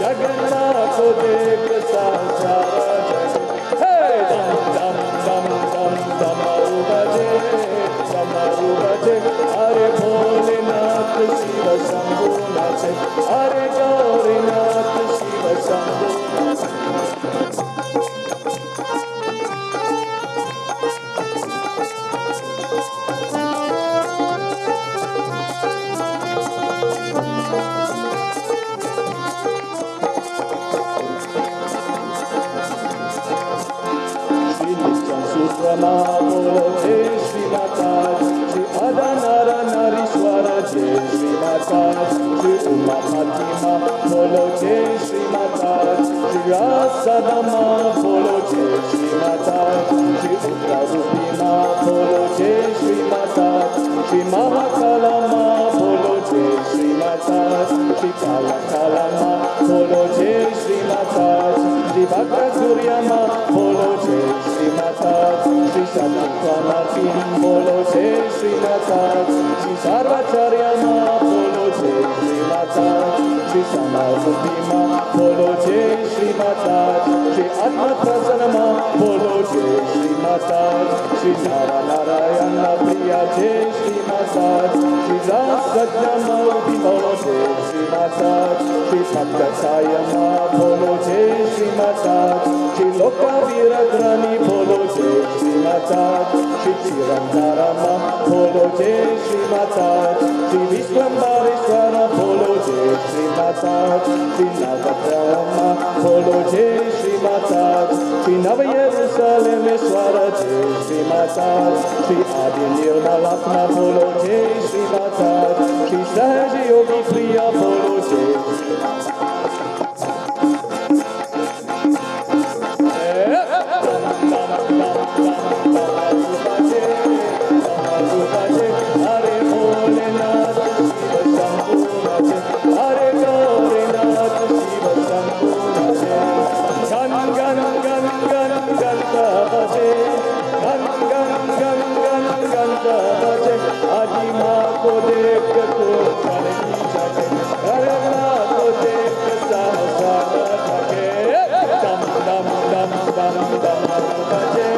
जगन्नाथ को देख संसार डमरू बजे अरे भोलेनाथ शिव शंभु नाचे अरे गौरीनाथ शिव शंभु बोलो जय श्री माता श्री अदनार नारीश्वर जय श्री माता श्री उमा फातिमा बोलो जय श्री माता श्री रासदमा बोलो जय श्री माता श्री उत्तर रूपी माँ बोलो जय श्री माता श्री महाकाला माँ बोलो जय श्री माता श्री काला काला माँ बोलो जय श्री माता श्री भक्त सूर्य माँ बोलो जय श्री माता श्री सतनाथी बोलो जय श्री माता श्री सर्वाचार्य माँ बोलो जय श्री माता श्री समारूपी माँ बोलो जय श्री माता श्री आत्म प्रसन्न माँ बोलो जय श्री माता श्री नारायण प्रिया जय श्री माता श्री सज्जा माँ बोलो जय श्री माता श्री भक्त साय माँ बोलो जय श्री माता श्री लोकावीरग्रानी बोलो जय श्री माता श्री चिरंदारा माँ बोलो जय श्री माता श्री विश्वम्भरेश्वर बोलो जय श्री माता श्री नवग्रह माँ बोलो जय श्री माता श्री नव यरूशलेमेश्वर जय श्री माता श्री आदि निर्मलात्मा बोलो जय श्री माता श्री सहज योगी प्रिया बोलो जय श्री माता हरे भोलेनाथ शिव शंभु नाचे हरे गौरीनाथ शिव शंभु नाचे गन गन गन गन गंगा बजे गन गन गन गन गंगा बजे आदि माँ को देख तो करनी जाके हरे माँ को देख सहसा जाके दम दम दम दम दम बजे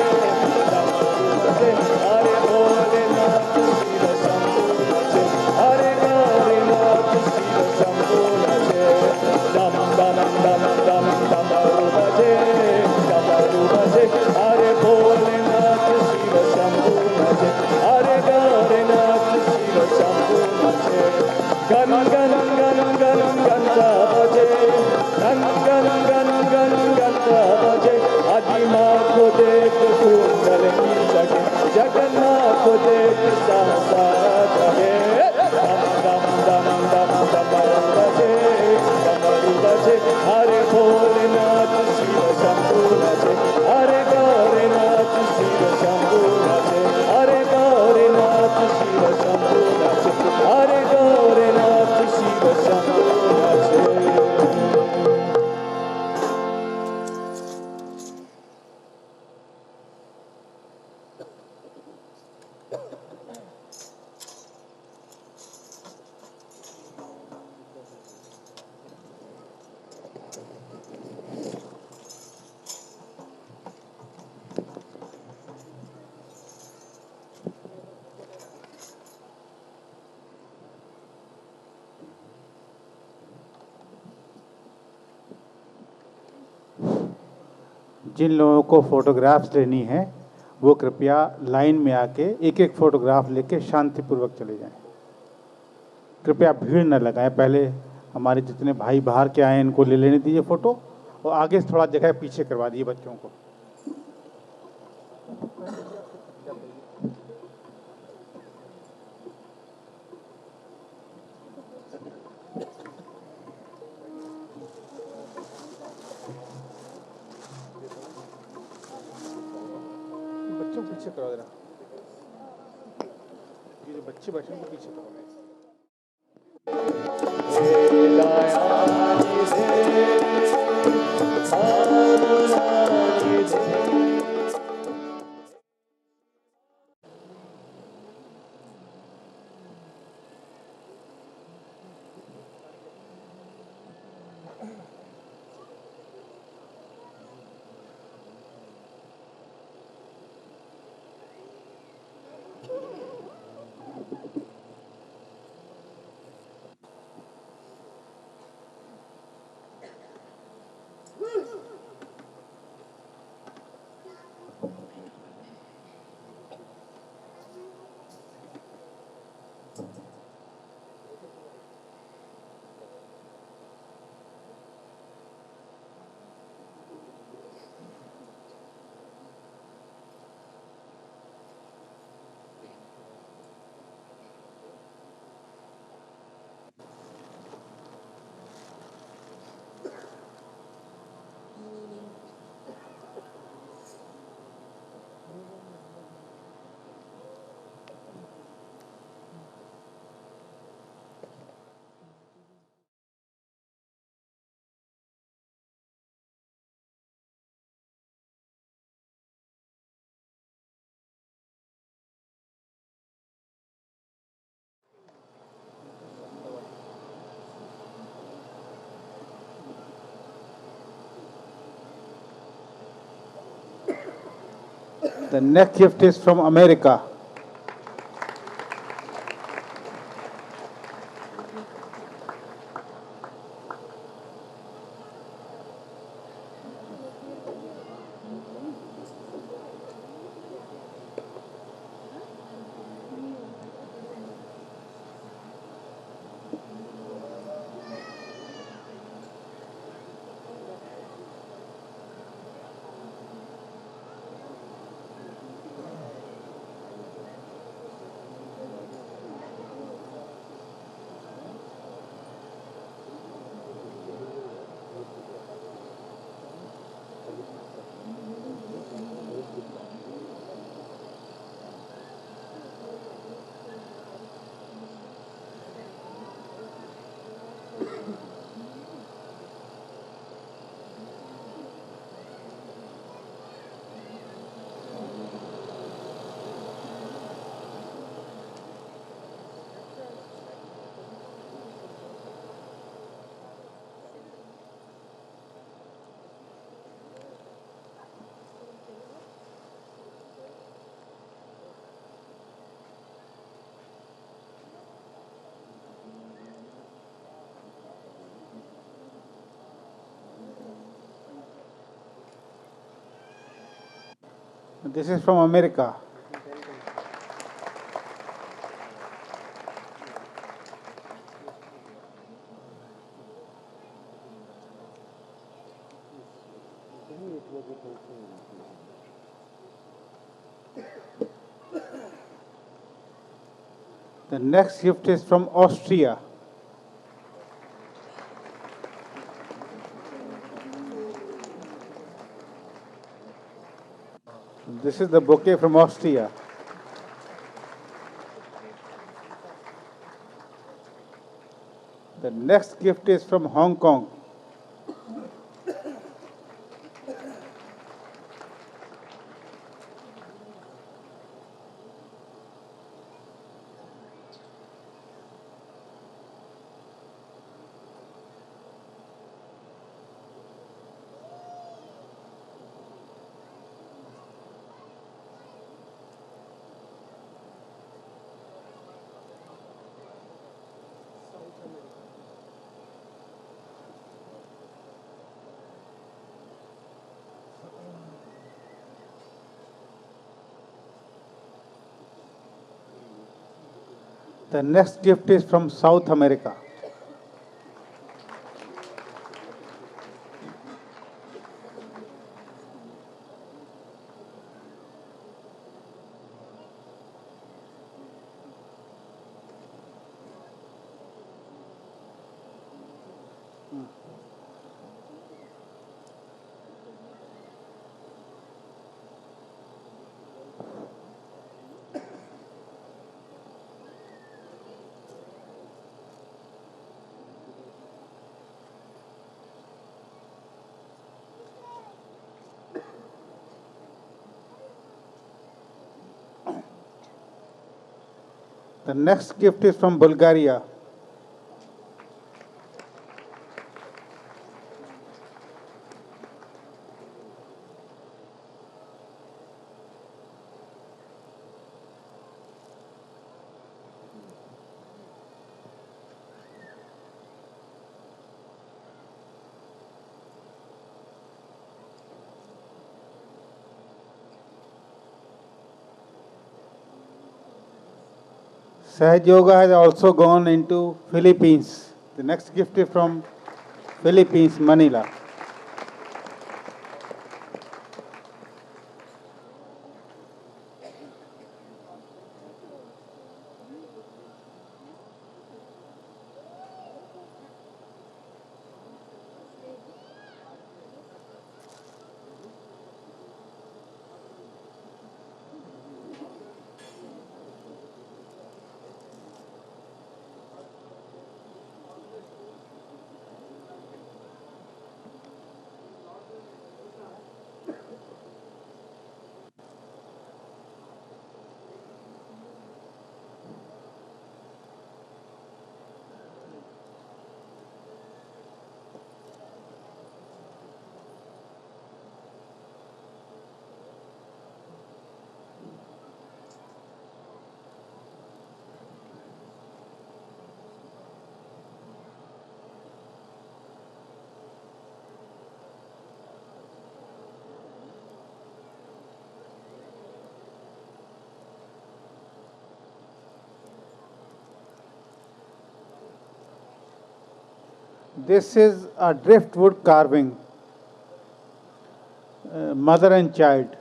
हरे भोलेनाथ शिव शंभु नाचे हरे गौरीनाथ शिव शंभु नाचे दम दम दम दम डमरू बजे हरे भोलेनाथ शिव शंभु नाचे हरे गौरीनाथ शिव शंभु नाचे गन गन गन गन गंगा बजे गन गन गन गन गंगा बजे आदि माँ को देख कुंडलिनी जगे जगन्नाथ को देख सहसा जगे दम दम दम बजे, हरे भोलेनाथ शिव शंभु नाचे, हरे गौरीनाथ शिव शंभु नाचे, हरे गौरीनाथ शिव शंभु नाचे, हरे गौरीनाथ शिव शंभु नाचे। जिन लोगों को फोटोग्राफ्स लेनी है वो कृपया लाइन में आके एक एक फोटोग्राफ लेके शांतिपूर्वक चले जाएं। कृपया भीड़ न लगाएं। पहले हमारे जितने भाई बाहर के आए हैं इनको ले लेने दीजिए फोटो, और आगे से थोड़ा जगह पीछे करवा दीजिए बच्चों को। बच्चों को पीछे करवा देना, ये जो बच्चे बैठे हैं उनको पीछे करवा देना। The next gift is from America. This is from America. The next gift is from Austria. This is the bouquet from Austria. The next gift is from Hong Kong. The next gift is from South America. The next gift is from Bulgaria. Sahaj Yoga has also gone into Philippines. The next gift is from Philippines, Manila. This is a driftwood carving, mother and child.